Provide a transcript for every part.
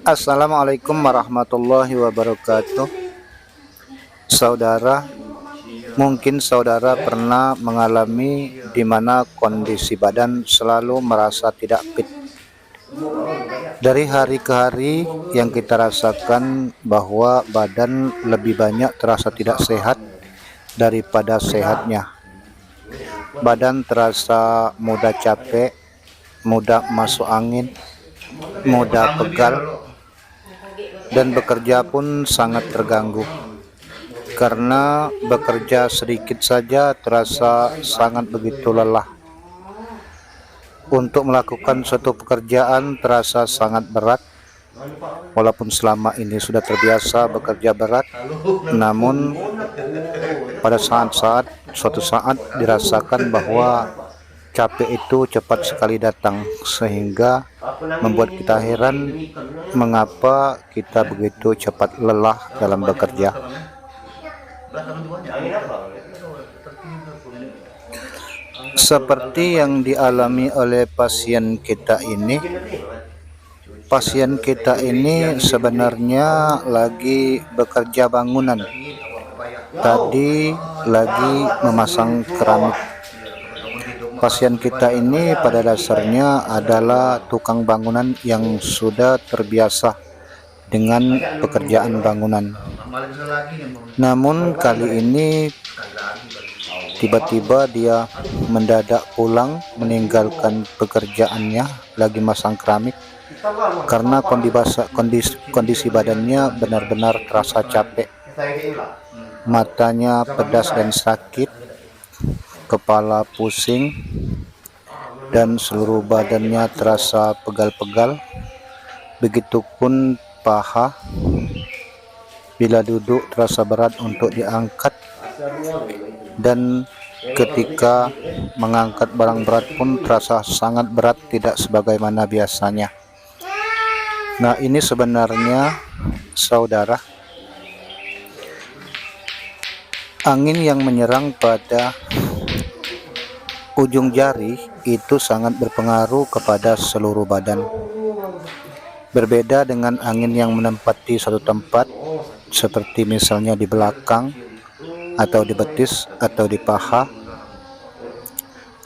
Assalamualaikum warahmatullahi wabarakatuh. Saudara, mungkin saudara pernah mengalami di mana kondisi badan selalu merasa tidak fit. Dari hari ke hari yang kita rasakan bahwa badan lebih banyak terasa tidak sehat daripada sehatnya. Badan terasa mudah capek, mudah masuk angin, mudah pegal, dan bekerja pun sangat terganggu. Karena bekerja sedikit saja terasa sangat begitu lelah. Untuk melakukan suatu pekerjaan terasa sangat berat. Walaupun selama ini sudah terbiasa bekerja berat, namun pada suatu saat dirasakan bahwa capek itu cepat sekali datang, sehingga membuat kita heran mengapa kita begitu cepat lelah dalam bekerja. Seperti yang dialami oleh pasien kita ini sebenarnya lagi bekerja bangunan. Tadi lagi memasang keramik. Pasien kita ini pada dasarnya adalah tukang bangunan yang sudah terbiasa dengan pekerjaan bangunan. Namun kali ini tiba-tiba dia mendadak pulang meninggalkan pekerjaannya lagi masang keramik karena kondisi badannya benar-benar terasa capek. Matanya pedas dan sakit, kepala pusing, dan seluruh badannya terasa pegal-pegal. Begitupun paha, bila duduk terasa berat untuk diangkat, dan ketika mengangkat barang berat pun terasa sangat berat, tidak sebagaimana biasanya. Nah, ini sebenarnya saudara, angin yang menyerang pada ujung jari itu sangat berpengaruh kepada seluruh badan. Berbeda dengan angin yang menempati suatu tempat, seperti misalnya di belakang, atau di betis, atau di paha.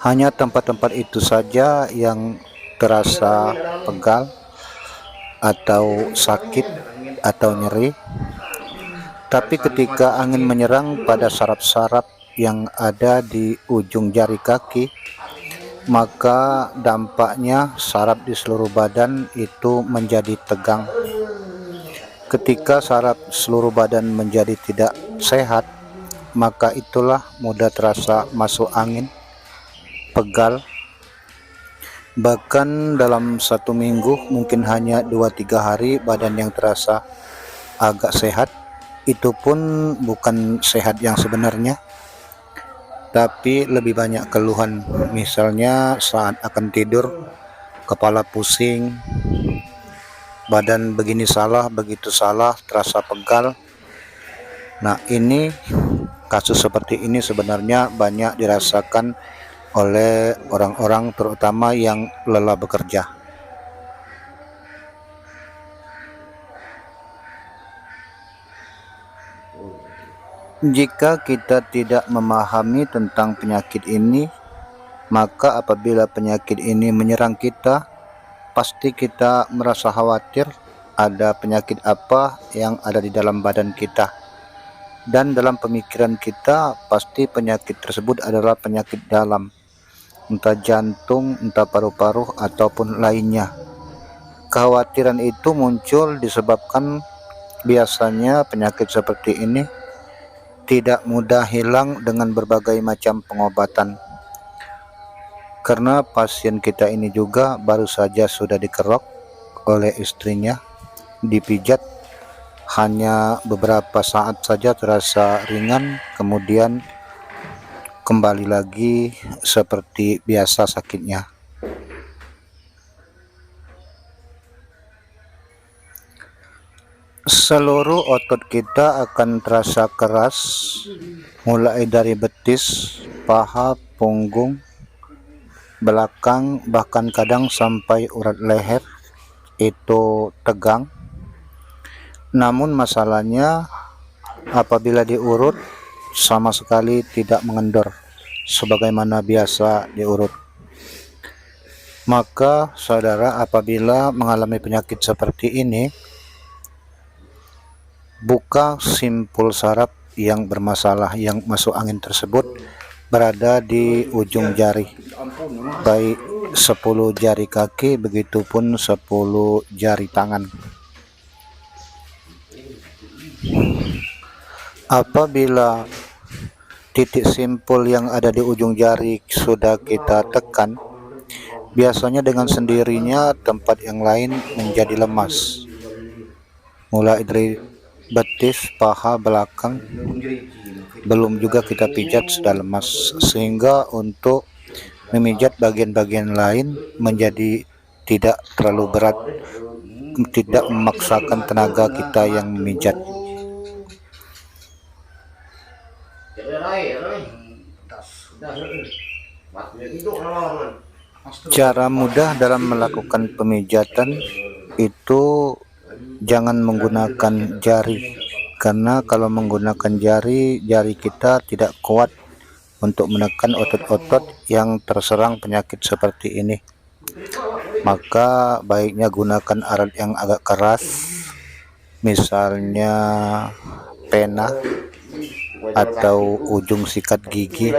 Hanya tempat-tempat itu saja yang terasa pegal, atau sakit, atau nyeri. Tapi ketika angin menyerang pada saraf-saraf yang ada di ujung jari kaki, maka dampaknya saraf di seluruh badan itu menjadi tegang. Ketika saraf seluruh badan menjadi tidak sehat, maka itulah mudah terasa masuk angin, pegal. Bahkan dalam satu minggu mungkin hanya 2-3 hari badan yang terasa agak sehat. Itu pun bukan sehat yang sebenarnya, tapi lebih banyak keluhan. Misalnya saat akan tidur, kepala pusing, badan begini salah, begitu salah, terasa pegal. Nah, ini kasus seperti ini sebenarnya banyak dirasakan oleh orang-orang terutama yang lelah bekerja. Jika kita tidak memahami tentang penyakit ini, maka apabila penyakit ini menyerang kita, pasti kita merasa khawatir ada penyakit apa yang ada di dalam badan kita. Dan dalam pemikiran kita, pasti penyakit tersebut adalah penyakit dalam, entah jantung, entah paru-paru, ataupun lainnya. Kekhawatiran itu muncul disebabkan biasanya penyakit seperti ini tidak mudah hilang dengan berbagai macam pengobatan. Karena pasien kita ini juga baru saja sudah dikerok oleh istrinya, dipijat, hanya beberapa saat saja terasa ringan, kemudian kembali lagi seperti biasa sakitnya. Seluruh otot kita akan terasa keras, mulai dari betis, paha, punggung, belakang, bahkan kadang sampai urat leher itu tegang. Namun masalahnya apabila diurut sama sekali tidak mengendor sebagaimana biasa diurut. Maka saudara, apabila mengalami penyakit seperti ini, buka simpul saraf yang bermasalah, yang masuk angin tersebut berada di ujung jari, baik 10 jari kaki begitupun 10 jari tangan. Apabila titik simpul yang ada di ujung jari sudah kita tekan, biasanya dengan sendirinya tempat yang lain menjadi lemas, mulai dari betis, paha, belakang, belum juga kita pijat sudah lemas, sehingga untuk memijat bagian-bagian lain menjadi tidak terlalu berat, tidak memaksakan tenaga kita yang memijat. Cara mudah dalam melakukan pemijatan itu jangan menggunakan jari, karena kalau menggunakan jari kita tidak kuat untuk menekan otot-otot yang terserang penyakit seperti ini. Maka baiknya gunakan alat yang agak keras, misalnya pena atau ujung sikat gigi.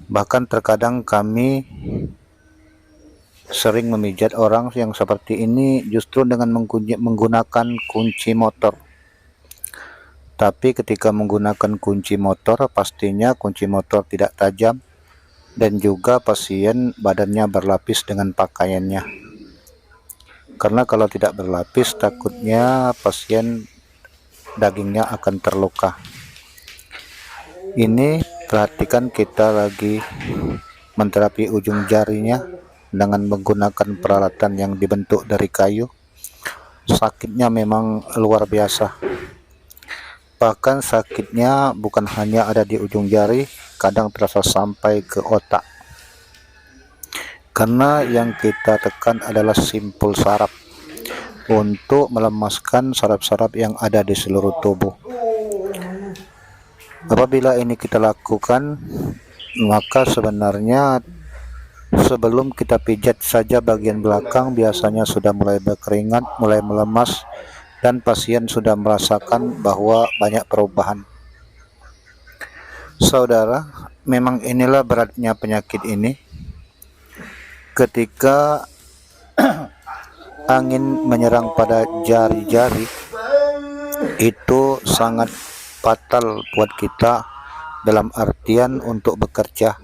Bahkan terkadang kami sering memijat orang yang seperti ini justru dengan menggunakan kunci motor. Tapi ketika menggunakan kunci motor, pastinya kunci motor tidak tajam dan juga pasien badannya berlapis dengan pakaiannya. Karena kalau tidak berlapis, takutnya pasien dagingnya akan terluka. Ini perhatikan, kita lagi menterapi ujung jarinya dengan menggunakan peralatan yang dibentuk dari kayu. Sakitnya memang luar biasa. Bahkan sakitnya bukan hanya ada di ujung jari, kadang terasa sampai ke otak. Karena yang kita tekan adalah simpul saraf untuk melemaskan saraf-saraf yang ada di seluruh tubuh. Apabila ini kita lakukan, maka sebenarnya sebelum kita pijat saja bagian belakang biasanya sudah mulai berkeringat, mulai melemas, dan pasien sudah merasakan bahwa banyak perubahan. Saudara, memang inilah beratnya penyakit ini. Ketika angin menyerang pada jari-jari, itu sangat fatal buat kita dalam artian untuk bekerja.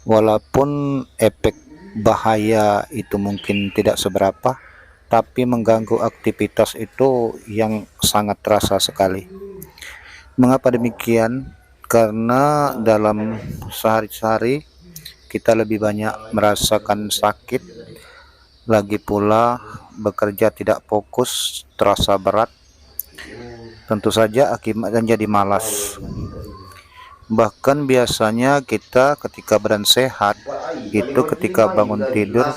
Walaupun efek bahaya itu mungkin tidak seberapa, tapi mengganggu aktivitas itu yang sangat terasa sekali. Mengapa demikian? Karena dalam sehari-hari kita lebih banyak merasakan sakit, lagi pula bekerja tidak fokus, terasa berat, tentu saja akibatnya jadi malas. Bahkan biasanya kita ketika badan sehat, itu ketika bangun tidur,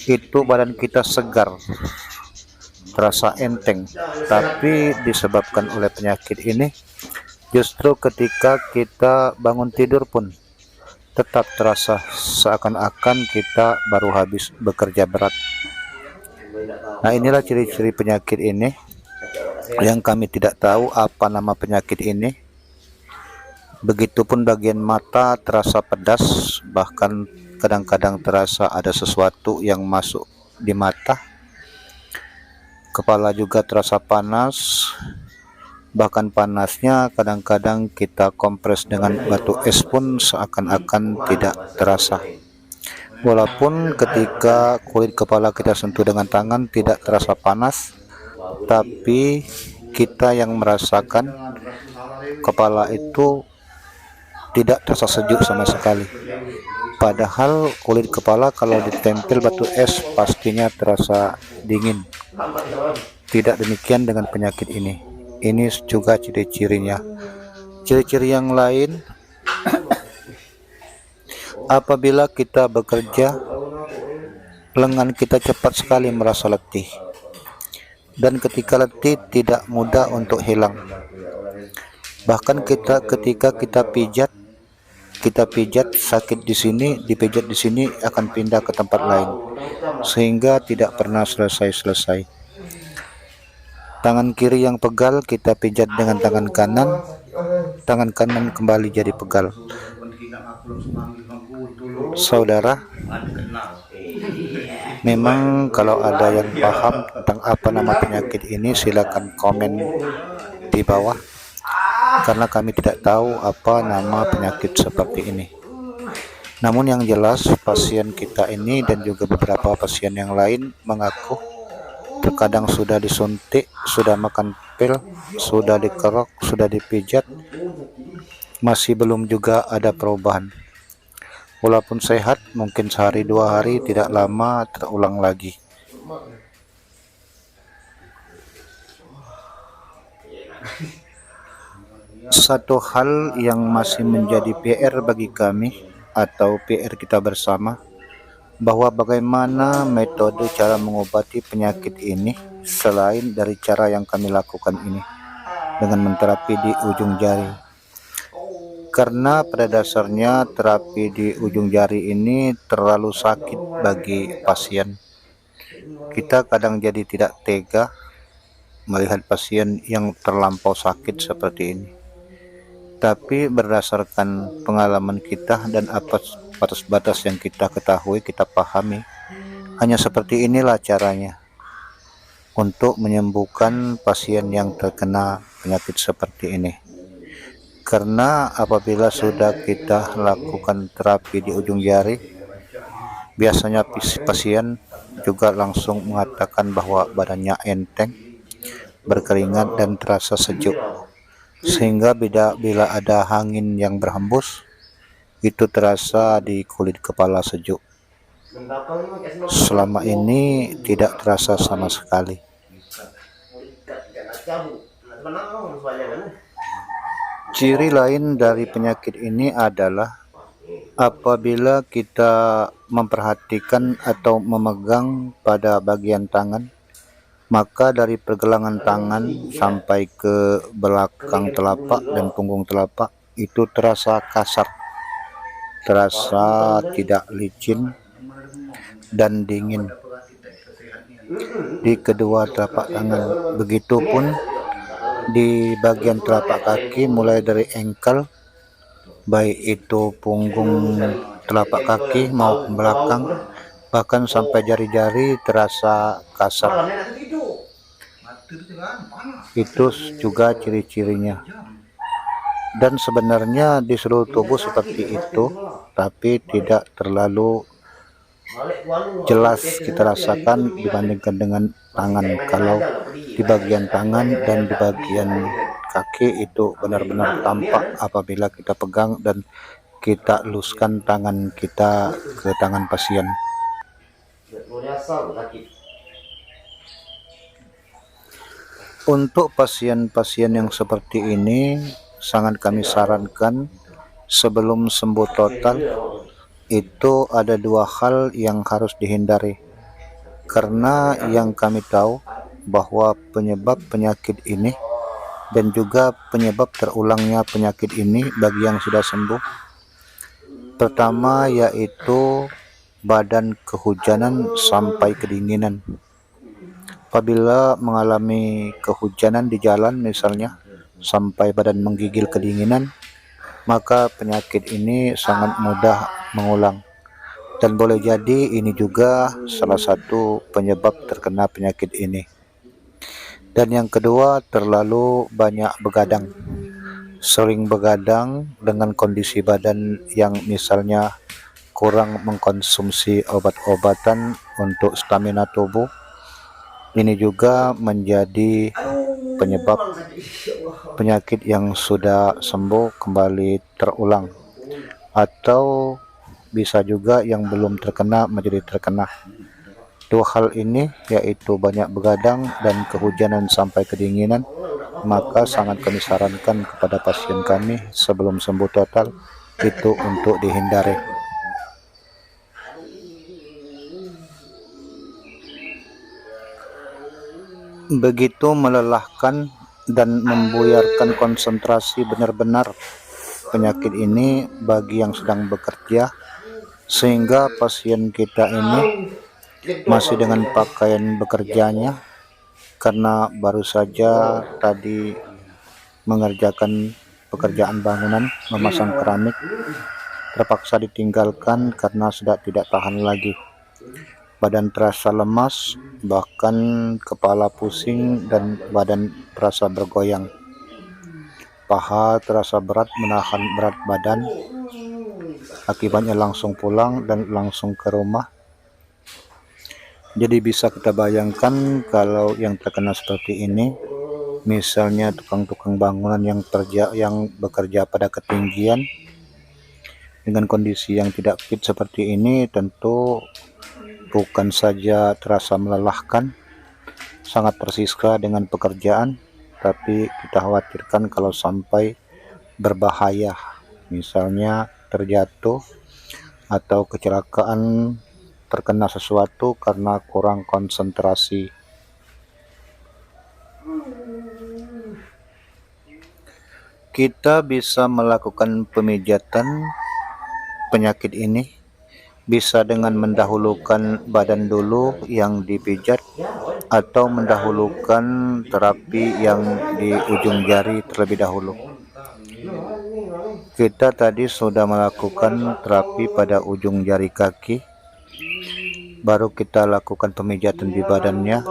itu badan kita segar, terasa enteng. Tapi disebabkan oleh penyakit ini, justru ketika kita bangun tidur pun tetap terasa seakan-akan kita baru habis bekerja berat. Nah, inilah ciri-ciri penyakit ini yang kami tidak tahu apa nama penyakit ini. Begitupun bagian mata terasa pedas, bahkan kadang-kadang terasa ada sesuatu yang masuk di mata. Kepala juga terasa panas, bahkan panasnya kadang-kadang kita kompres dengan batu es pun seakan-akan tidak terasa. Walaupun ketika kulit kepala kita sentuh dengan tangan tidak terasa panas, tapi kita yang merasakan kepala itu tidak terasa sejuk sama sekali. Padahal kulit kepala kalau ditempel batu es pastinya terasa dingin. Tidak demikian dengan penyakit ini. Ini juga ciri-cirinya. Ciri-ciri yang lain, apabila kita bekerja, lengan kita cepat sekali merasa letih. dan ketika letih tidak mudah untuk hilang. Bahkan ketika kita pijat sakit di sini, dipijat di sini akan pindah ke tempat lain, sehingga tidak pernah selesai. Tangan kiri yang pegal kita pijat dengan tangan kanan kembali jadi pegal. Saudara, memang kalau ada yang paham tentang apa nama penyakit ini, silakan komen di bawah, karena kami tidak tahu apa nama penyakit seperti ini. Namun yang jelas, pasien kita ini dan juga beberapa pasien yang lain mengaku terkadang sudah disuntik, sudah makan pil, sudah dikerok, sudah dipijat, masih belum juga ada perubahan. Walaupun sehat, mungkin sehari 2 hari, tidak lama terulang lagi. Satu hal yang masih menjadi PR bagi kami atau PR kita bersama, bahwa bagaimana metode cara mengobati penyakit ini selain dari cara yang kami lakukan ini dengan menterapi di ujung jari. Karena pada dasarnya terapi di ujung jari ini terlalu sakit bagi pasien. Kita kadang jadi tidak tega melihat pasien yang terlampau sakit seperti ini. Tapi berdasarkan pengalaman kita dan apa batas-batas yang kita ketahui, kita pahami, hanya seperti inilah caranya untuk menyembuhkan pasien yang terkena penyakit seperti ini. Karena apabila sudah kita lakukan terapi di ujung jari, biasanya pasien juga langsung mengatakan bahwa badannya enteng, berkeringat dan terasa sejuk. Sehingga bila ada angin yang berhembus, itu terasa di kulit kepala sejuk. Selama ini tidak terasa sama sekali. Ciri lain dari penyakit ini adalah apabila kita memperhatikan atau memegang pada bagian tangan, maka dari pergelangan tangan sampai ke belakang telapak dan punggung telapak itu terasa kasar, terasa tidak licin dan dingin di kedua telapak tangan. Begitupun di bagian telapak kaki, mulai dari ankle, baik itu punggung telapak kaki maupun belakang, bahkan sampai jari-jari terasa kasar. Itu juga ciri-cirinya. Dan sebenarnya di seluruh tubuh seperti itu, tapi tidak terlalu jelas kita rasakan dibandingkan dengan tangan. Kalau di bagian tangan dan di bagian kaki itu benar-benar tampak apabila kita pegang dan kita eluskan tangan kita ke tangan pasien. Untuk pasien-pasien yang seperti ini, sangat kami sarankan sebelum sembuh total, itu ada 2 hal yang harus dihindari. Karena yang kami tahu bahwa penyebab penyakit ini dan juga penyebab terulangnya penyakit ini bagi yang sudah sembuh, pertama yaitu badan kehujanan sampai kedinginan. Apabila mengalami kehujanan di jalan misalnya sampai badan menggigil kedinginan, maka penyakit ini sangat mudah mengulang. Dan boleh jadi ini juga salah satu penyebab terkena penyakit ini. Dan yang kedua, terlalu banyak begadang. Sering begadang dengan kondisi badan yang misalnya kurang mengkonsumsi obat-obatan untuk stamina tubuh. Ini juga menjadi penyebab penyakit yang sudah sembuh kembali terulang, atau bisa juga yang belum terkena menjadi terkena. 2 hal ini yaitu banyak begadang dan kehujanan sampai kedinginan, maka sangat kami sarankan kepada pasien kami sebelum sembuh total itu untuk dihindari. begitu melelahkan dan membuyarkan konsentrasi benar-benar penyakit ini bagi yang sedang bekerja, sehingga pasien kita ini masih dengan pakaian bekerjanya karena baru saja tadi mengerjakan pekerjaan bangunan, memasang keramik, terpaksa ditinggalkan karena sudah tidak tahan lagi. Badan terasa lemas, bahkan kepala pusing dan badan terasa bergoyang. Paha terasa berat menahan berat badan. Akibatnya langsung pulang dan langsung ke rumah. Jadi bisa kita bayangkan kalau yang terkena seperti ini, misalnya tukang-tukang bangunan yang bekerja pada ketinggian dengan kondisi yang tidak fit seperti ini, tentu bukan saja terasa melelahkan, sangat tersiswa dengan pekerjaan, tapi kita khawatirkan kalau sampai berbahaya, misalnya terjatuh atau kecelakaan, terkena sesuatu karena kurang konsentrasi. Kita bisa melakukan pemijatan penyakit ini bisa dengan mendahulukan badan dulu yang dipijat, atau mendahulukan terapi yang di ujung jari terlebih dahulu. Kita tadi sudah melakukan terapi pada ujung jari kaki, baru kita lakukan pemijatan di badannya,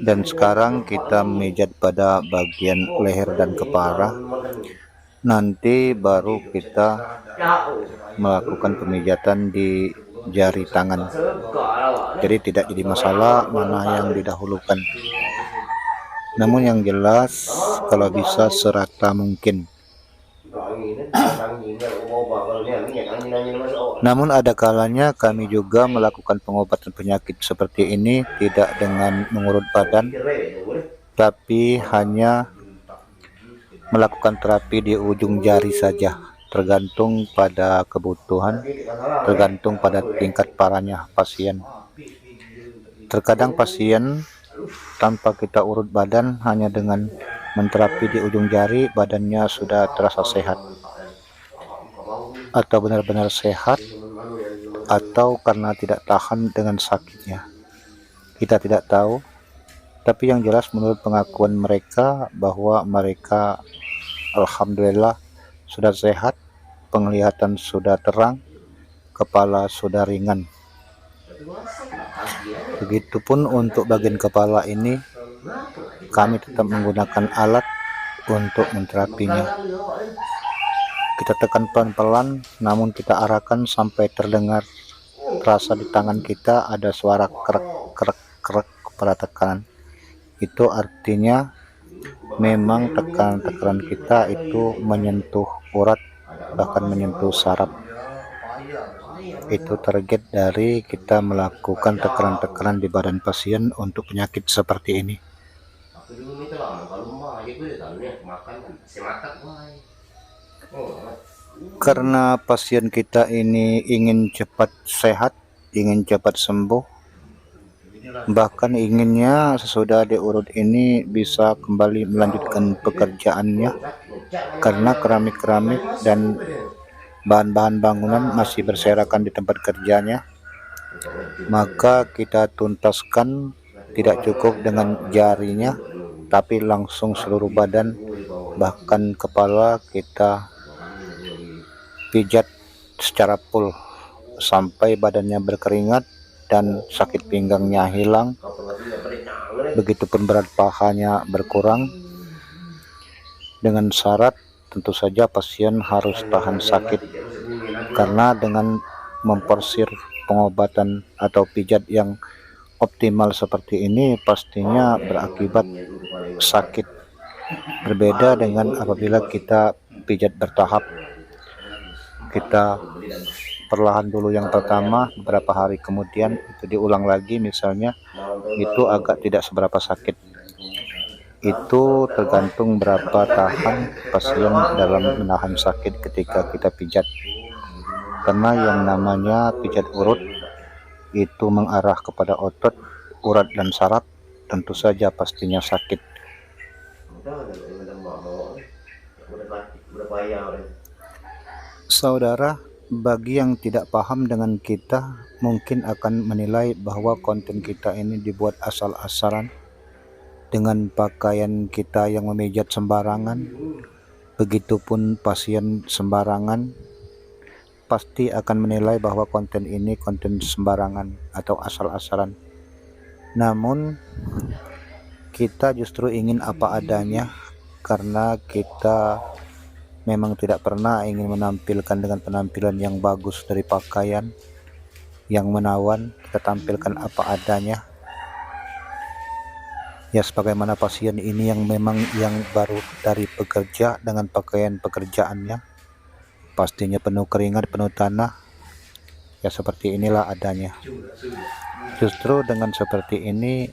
dan sekarang kita memijat pada bagian leher dan kepala. Nanti baru kita melakukan pemijatan di jari tangan. Jadi tidak jadi masalah mana yang didahulukan. Namun yang jelas kalau bisa serata mungkin. Namun ada kalanya kami juga melakukan pengobatan penyakit seperti ini tidak dengan mengurut badan, tapi hanya melakukan terapi di ujung jari saja, tergantung pada kebutuhan, tergantung pada tingkat parahnya pasien. Terkadang pasien tanpa kita urut badan, hanya dengan menterapi di ujung jari, badannya sudah terasa sehat, atau benar-benar sehat, atau karena tidak tahan dengan sakitnya. Kita tidak tahu, tapi yang jelas menurut pengakuan mereka bahwa mereka alhamdulillah sudah sehat, penglihatan sudah terang, kepala sudah ringan. Begitupun untuk bagian kepala ini, kami tetap menggunakan alat untuk menterapinya. Kita tekan pelan-pelan, namun kita arahkan sampai terasa di tangan kita ada suara krek pada tekanan. Itu artinya memang tekanan kita itu menyentuh urat, bahkan menyentuh saraf. Itu target dari kita melakukan tekanan-tekanan di badan pasien untuk penyakit seperti ini. Karena pasien kita ini ingin cepat sehat, ingin cepat sembuh, bahkan inginnya sesudah diurut ini bisa kembali melanjutkan pekerjaannya, karena keramik-keramik dan bahan-bahan bangunan masih berserakan di tempat kerjanya. Maka kita tuntaskan tidak cukup dengan jarinya, tapi langsung seluruh badan, bahkan kepala kita pijat secara full sampai badannya berkeringat dan sakit pinggangnya hilang. Begitupun berat pahanya berkurang, dengan syarat tentu saja pasien harus tahan sakit, karena dengan memporsir pengobatan atau pijat yang optimal seperti ini pastinya berakibat sakit. Berbeda dengan apabila kita pijat bertahap, kita perlahan dulu yang pertama, beberapa hari kemudian itu diulang lagi misalnya, itu agak tidak seberapa sakit. Itu tergantung berapa tahan pasien dalam menahan sakit ketika kita pijat. Karena yang namanya pijat urut itu mengarah kepada otot, urat dan saraf, tentu saja pastinya sakit. Saudara, bagi yang tidak paham dengan kita, mungkin akan menilai bahwa konten kita ini dibuat asal-asalan, dengan pakaian kita yang memijat sembarangan, begitupun pasien sembarangan, pasti akan menilai bahwa konten ini konten sembarangan atau asal-asalan. Namun, kita justru ingin apa adanya, karena kita memang tidak pernah ingin menampilkan dengan penampilan yang bagus dari pakaian yang menawan. Kita tampilkan apa adanya. Ya, sebagaimana pasien ini yang memang yang baru dari bekerja dengan pakaian pekerjaannya, pastinya penuh keringat, penuh tanah. Ya, seperti inilah adanya. Justru dengan seperti ini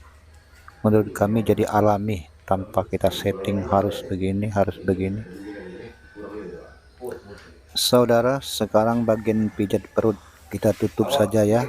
menurut kami jadi alami, tanpa kita setting harus begini, harus begini. Saudara, sekarang bagian pijat perut kita tutup saja ya.